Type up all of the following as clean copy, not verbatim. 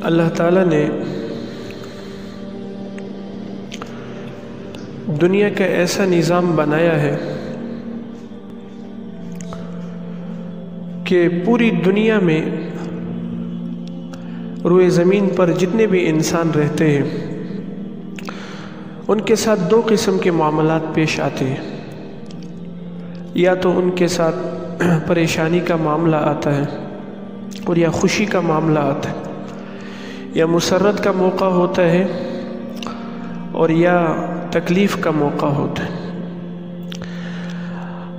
اللہ تعالیٰ نے دنیا کا ایسا نظام بنایا ہے کہ پوری دنیا میں روئے زمین پر جتنے بھی انسان رہتے ہیں ان کے ساتھ دو قسم کے معاملات پیش آتے ہیں. یا تو ان کے ساتھ پریشانی کا معاملہ آتا ہے اور یا خوشی کا معاملہ آتا ہے، یا مسرت کا موقع ہوتا ہے اور یا تکلیف کا موقع ہوتا ہے.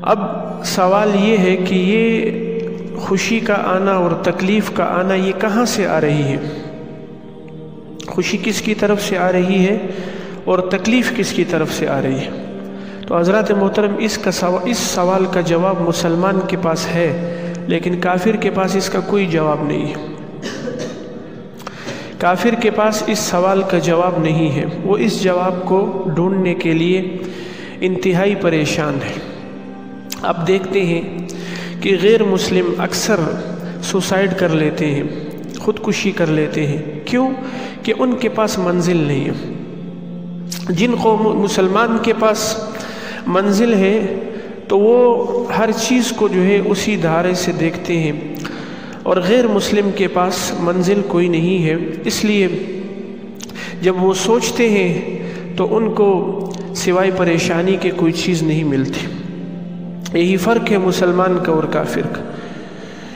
اب سوال یہ ہے کہ یہ خوشی کا آنا اور تکلیف کا آنا یہ کہاں سے آ رہی ہے؟ خوشی کس کی طرف سے آ رہی ہے اور تکلیف کس کی طرف سے آ رہی ہے؟ تو حضرات محترم اس سوال کا جواب مسلمان کے پاس ہے، لیکن کافر کے پاس اس کا کوئی جواب نہیں ہے. کافر کے پاس اس سوال کا جواب نہیں ہے. وہ اس جواب کو ڈھونڈنے کے لیے انتہائی پریشان ہے. آپ دیکھتے ہیں کہ غیر مسلم اکثر سوسائڈ کر لیتے ہیں، خودکشی کر لیتے ہیں. کیوں؟ کہ ان کے پاس منزل نہیں ہے. جن قوم مسلمان کے پاس منزل ہے تو وہ ہر چیز کو جو ہے اسی دھارے سے دیکھتے ہیں، اور غیر مسلم کے پاس منزل کوئی نہیں ہے. اس لیے جب وہ سوچتے ہیں تو ان کو سوائے پریشانی کے کوئی چیز نہیں ملتی. یہی فرق ہے مسلمان کا اور کافر کا.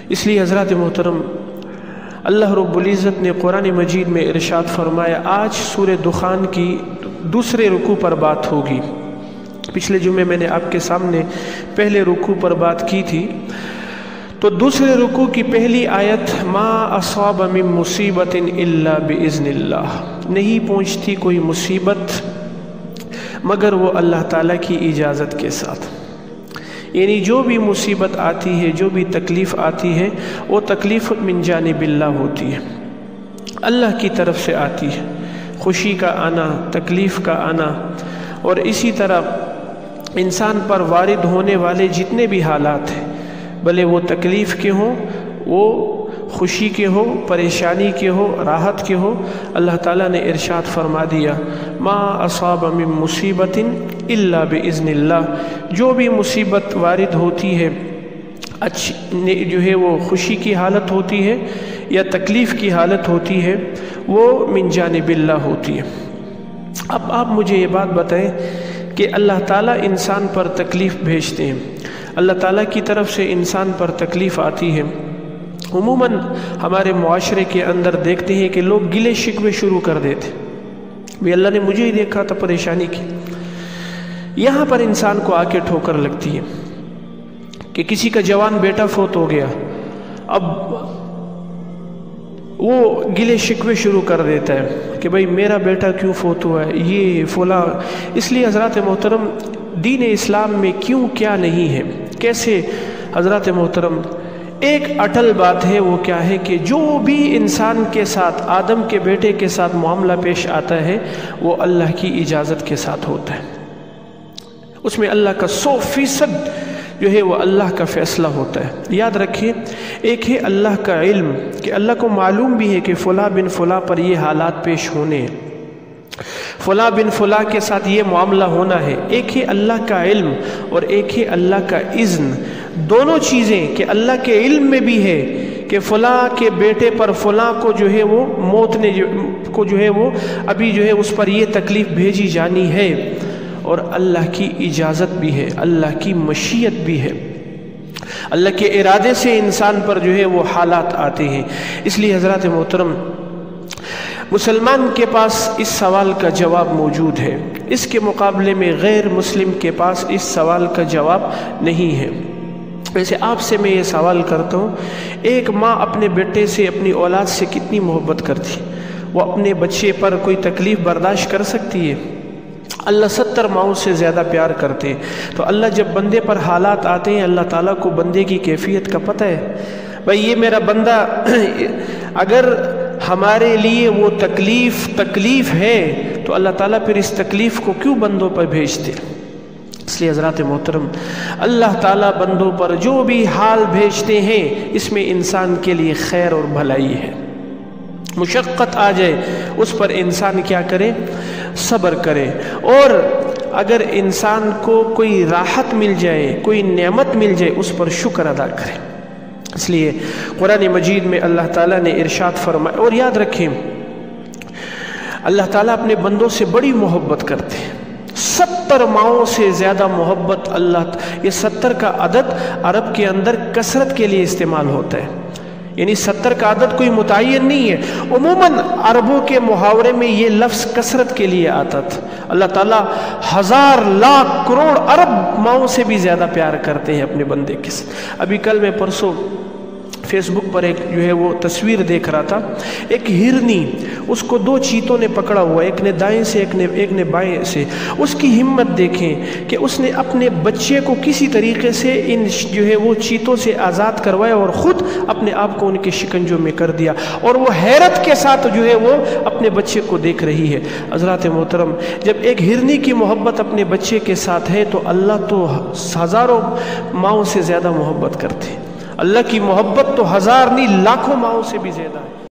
اس لیے حضرات محترم اللہ رب العزت نے قرآن مجید میں ارشاد فرمایا. آج سورہ دخان کی دوسرے رکوع پر بات ہوگی. پچھلے جمعے میں نے آپ کے سامنے پہلے رکوع پر بات کی تھی. تو دوسرے رکوع کی پہلی آیت ما اصاب من مصیبت الا باذن اللہ، نہیں پہنچتی کوئی مصیبت مگر وہ اللہ تعالیٰ کی اجازت کے ساتھ. یعنی جو بھی مصیبت آتی ہے، جو بھی تکلیف آتی ہے، وہ تکلیف من جانب اللہ ہوتی ہے، اللہ کی طرف سے آتی ہے. خوشی کا آنا، تکلیف کا آنا، اور اسی طرح انسان پر وارد ہونے والے جتنے بھی حالات ہیں، بھلے وہ تکلیف کے ہوں، وہ خوشی کے ہو، پریشانی کے ہو، راحت کے ہو، اللہ تعالیٰ نے ارشاد فرما دیا ما اصاب من مصیبت الا باذن اللہ. جو بھی مصیبت وارد ہوتی ہے، جو ہے وہ خوشی کی حالت ہوتی ہے یا تکلیف کی حالت ہوتی ہے، وہ من جانب اللہ ہوتی ہے. اب آپ مجھے یہ بات بتائیں کہ اللہ تعالیٰ انسان پر تکلیف بھیجتے ہیں، اللہ تعالیٰ کی طرف سے انسان پر تکلیف آتی ہے. عموماً ہمارے معاشرے کے اندر دیکھتے ہیں کہ لوگ گلے شکوے شروع کر دیتے، بھی اللہ نے مجھے ہی دیکھا تھا پریشانی کی. یہاں پر انسان کو آ کے ٹھوکر لگتی ہے کہ کسی کا جوان بیٹا فوت ہو گیا، اب وہ گلے شکوے شروع کر دیتا ہے کہ بھئی میرا بیٹا کیوں فوت ہوا ہے، یہ فلاں. اس لیے حضرات محترم دین اسلام میں کیوں کیا نہیں ہے، کیسے؟ حضرات محترم ایک اٹل بات ہے، وہ کیا ہے کہ جو بھی انسان کے ساتھ، آدم کے بیٹے کے ساتھ معاملہ پیش آتا ہے وہ اللہ کی اجازت کے ساتھ ہوتا ہے. اس میں اللہ کا 100% جو ہے وہ اللہ کا فیصلہ ہوتا ہے. یاد رکھیے، ایک ہے اللہ کا علم کہ اللہ کو معلوم بھی ہے کہ فلاں بن فلاں پر یہ حالات پیش ہونے ہیں، فلاں بن فلاں کے ساتھ یہ معاملہ ہونا ہے. ایک ہے اللہ کا علم اور ایک ہے اللہ کا اذن. دونوں چیزیں کہ اللہ کے علم میں بھی ہے کہ فلاں کے بیٹے پر فلاں کو جو ہے وہ موت نے کو جو ہے وہ ابھی جو ہے اس پر یہ تکلیف بھیجی جانی ہے، اور اللہ کی اجازت بھی ہے، اللہ کی مشیت بھی ہے، اللہ کے ارادے سے انسان پر جو ہے وہ حالات آتے ہیں. اس لیے حضرات محترم مسلمان کے پاس اس سوال کا جواب موجود ہے، اس کے مقابلے میں غیر مسلم کے پاس اس سوال کا جواب نہیں ہے. ویسے آپ سے میں یہ سوال کرتا ہوں، ایک ماں اپنے بیٹے سے، اپنی اولاد سے کتنی محبت کرتی؟ وہ اپنے بچے پر کوئی تکلیف برداشت کر سکتی ہے؟ اللہ 70 ماؤں سے زیادہ پیار کرتے ہیں. تو اللہ جب بندے پر حالات آتے ہیں، اللہ تعالیٰ کو بندے کی کیفیت کا پتہ ہے. بھئی یہ میرا بندہ اگر ہمارے لیے وہ تکلیف ہے تو اللہ تعالیٰ پھر اس تکلیف کو کیوں بندوں پر بھیجتے؟ اس لیے حضرات محترم اللہ تعالیٰ بندوں پر جو بھی حال بھیجتے ہیں اس میں انسان کے لیے خیر اور بھلائی ہے. مشقت آ جائے اس پر انسان کیا کرے؟ صبر کرے. اور اگر انسان کو کوئی راحت مل جائے، کوئی نعمت مل جائے، اس پر شکر ادا کرے. اس لیے قرآن مجید میں اللہ تعالیٰ نے ارشاد فرمایا. اور یاد رکھیں اللہ تعالیٰ اپنے بندوں سے بڑی محبت کرتے ہیں. 70 ماؤں سے زیادہ محبت یہ 70 کا عدد عرب کے اندر کثرت کے لیے استعمال ہوتا ہے. یعنی 70 کا عدد کوئی متعین نہیں ہے، عموماً عربوں کے محاورے میں یہ لفظ کثرت کے لیے آتا تھا. اللہ تعالیٰ 1000 لاکھ کروڑ ارب ماؤں سے بھی زیادہ پیار کرتے ہیں اپنے بندے کے ساتھ. ابھی کل میں پرسوں فیس بک پر ایک وہ تصویر دیکھ رہا تھا. ایک ہرنی، اس کو 2 چیتوں نے پکڑا ہوا، ایک نے دائیں سے ایک نے بائیں سے. اس کی ہمت دیکھیں کہ اس نے اپنے بچے کو کسی طریقے سے ان وہ چیتوں سے آزاد کروایا اور خود اپنے آپ کو ان کے شکنجوں میں کر دیا، اور وہ حیرت کے ساتھ وہ اپنے بچے کو دیکھ رہی ہے. حضرات محترم، جب ایک ہرنی کی محبت اپنے بچے کے ساتھ ہے تو اللہ تو ہزاروں ماؤں سے زیادہ محبت کرتے ہیں. اللہ کی محبت تو 1000 نہیں لاکھوں ماؤں سے بھی زیادہ ہے.